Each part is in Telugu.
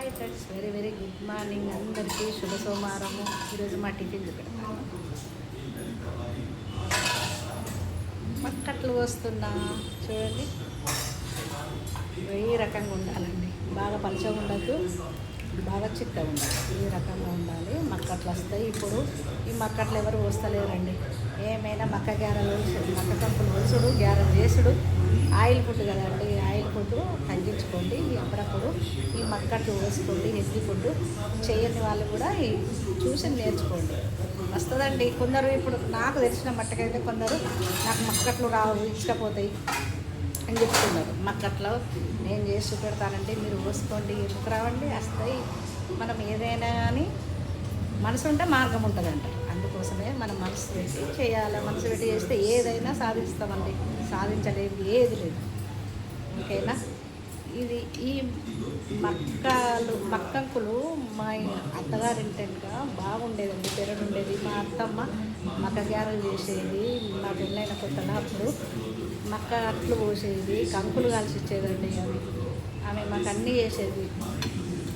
Hi friends, very very good morning అందరికీ. శుభ సోమవారము. ఈరోజు మా టిఫిన్ చూపెడతాను. మక్కట్లు వస్తున్నా చూడండి. ఈ రకంగా ఉండాలండి, బాగా పలుచగా ఉండద్దు, బాగా చిక్కగా ఉండాలి. ఈ రకంగా ఉండాలి. మక్కట్లు వస్తాయి. ఇప్పుడు ఈ మక్కట్లు ఎవరు వస్తలేరండి. ఏమైనా మక్క గ్యారెలు, మక్క కంపులు వలుసుడు, గ్యారెలు చేసుడు ఆయిల్ ఫుడ్ కదండి. ఆయిల్ ఫుడ్ తగ్గించుకోండి. అప్పుడప్పుడు ఈ మక్కట్లు వేసుకోండి. హెల్తీ ఫుడ్ చేయని వాళ్ళు కూడా చూసి నేర్చుకోండి. వస్తుందండి. కొందరు ఇప్పుడు నాకు తెలిసిన మట్టకైతే కొందరు నాకు మక్కట్లు రావు, ఇష్టపోతాయి అని చెప్తున్నారు. మక్కట్లో నేను చేసి చూపెడతానండి, మీరు పోసుకోండి. ఎందుకు రావండి, వస్తాయి. మనం ఏదైనా కానీ మనసు ఉంటే మార్గం ఉంటుందంట. అందుకోసమే మనం మనసు పెట్టి చేయాలి. మనసు పెట్టి చేస్తే ఏదైనా సాధిస్తామండి. సాధించలేదు ఏది లేదు. ఓకేనా. ఇది ఈ మక్కంకులు మా అత్తగారింటెంట్గా బాగుండేదండి. పెరడుండేది. మా అత్తమ్మ మక్క గ్యారెలు చేసేది. మా పెళ్ళైన కొత్తలో అప్పుడు మక్క అట్లు పోసేది, కంకులు కాల్చి ఇచ్చేదండి. ఆమె మాకు అన్నీ చేసేది.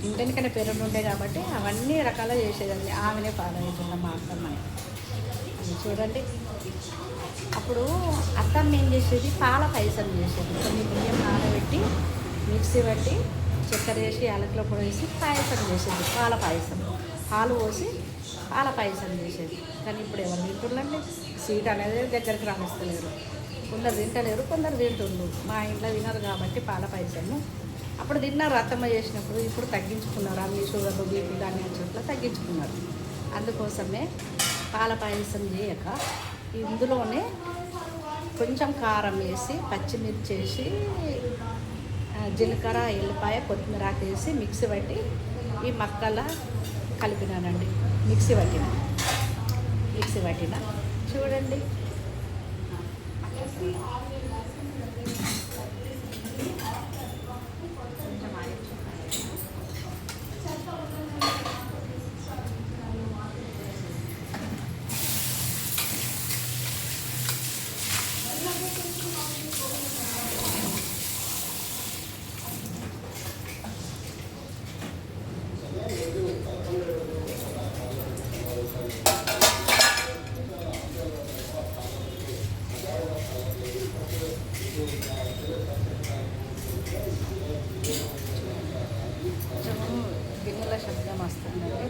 ఇంటెనికనే పెరడు ఉండే కాబట్టి అవన్నీ రకాల చేసేదండి. ఆమెనే ఫాలో అవుతుందా మా అత్తమ్మని. చూడండి, అప్పుడు అత్తమ్మ ఏం చేసేది, పాల పాయసం చేసేది. కొన్ని బియ్యం నానబెట్టి మిక్సీ పట్టి చక్కెర వేసి యాలకుల పొడి వేసి పాయసం చేసేది. పాల పాయసం, పాలు పోసి పాల పాయసం చేసేది. కానీ ఇప్పుడు ఎవరు తింటుండండి, స్వీట్ అనేది దగ్గరికి రానిస్తలేరు. కొందరు తింటలేరు, కొందరు తింటుండ్రు. మా ఇంట్లో తినరు కాబట్టి పాల పాయసము అప్పుడు తిన్నారు అత్తమ్మ చేసినప్పుడు. ఇప్పుడు తగ్గించుకున్నారు. అన్ని షుగర్లు, బీపీ, ధాన్యాల చోట్ల తగ్గించుకున్నారు. అందుకోసమే పాల పాయసం చేయక ఇందులోనే కొంచెం కారం వేసి, పచ్చిమిర్చి వేసి, జీలకర్ర, ఎల్లిపాయ, కొత్తిమీర వేసి మిక్సీ పట్టి ఈ మక్కల కలిపినానండి. మిక్సీ పట్టిన చూడండి. గిన్నెల శబ్దం వస్తుందండి.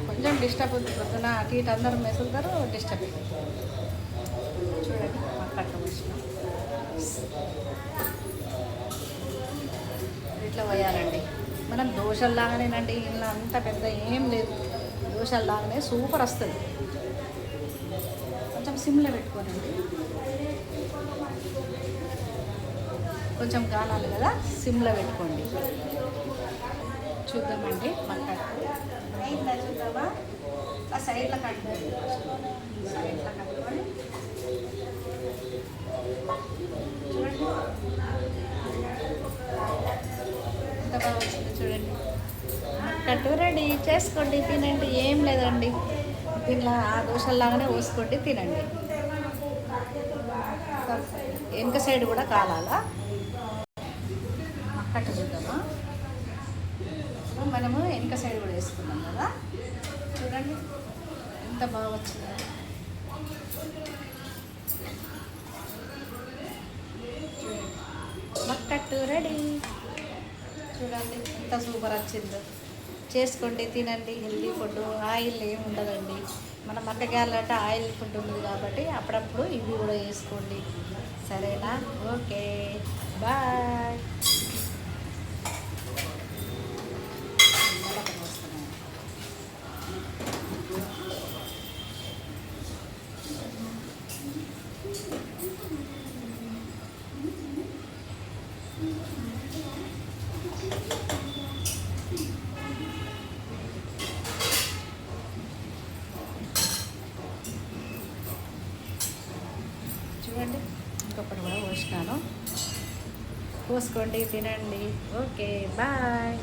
కొంచెం డిస్టర్బ్ ఉంది. పొద్దున అటు ఇటు అందరూ మెసులుతారు, డిస్టర్బ్ చూడండి. మక్కట్లు వచ్చినాం ఇట్లా పోయాలండి. మనం దోశల్లాగానేనండి. ఇలా అంత పెద్ద ఏం లేదు. దోశల్లాగానే సూపర్ వస్తుంది. కొంచెం సిమ్లో పెట్టుకోనండి. కొంచెం కాలాలి కదా, సిమ్లో పెట్టుకోండి. చూద్దామండి మక్కట్లు అయిందా, చూద్దామా. ఆ సైడ్లో కట్టుకోండి. సైడ్లో కట్టుకొని చూడండి ఎంత బాగా వచ్చింది. చూడండి, మక్కట్టు రెడీ చేసుకోండి, తినండి. ఏం లేదండి, దీనిలో ఆ దోశల్లాగానే పోసుకోండి, తినండి. వెనక సైడ్ కూడా కాలాలా. మక్కట్టు చూద్దామా. మనము వెనక సైడ్ కూడా వేసుకున్నాం కదా. చూడండి ఎంత బాగా వచ్చిందో. మక్కట్టు రెడీ. చూడండి ఎంత సూపర్ వచ్చిందో. చేసుకోండి, తినండి. హెల్తీ ఫుడ్, ఆయిల్ ఏమి ఉండదండి. మన మక్క గ్యారెలు అంటే ఆయిల్ ఫుడ్ ఉంది కాబట్టి అప్పుడప్పుడు ఇవి కూడా వేసుకోండి. సరేనా. Okay, bye. చూడండి, ఇంకొకటి కూడా పోసినాను. పోసుకోండి, తినండి. Okay, bye.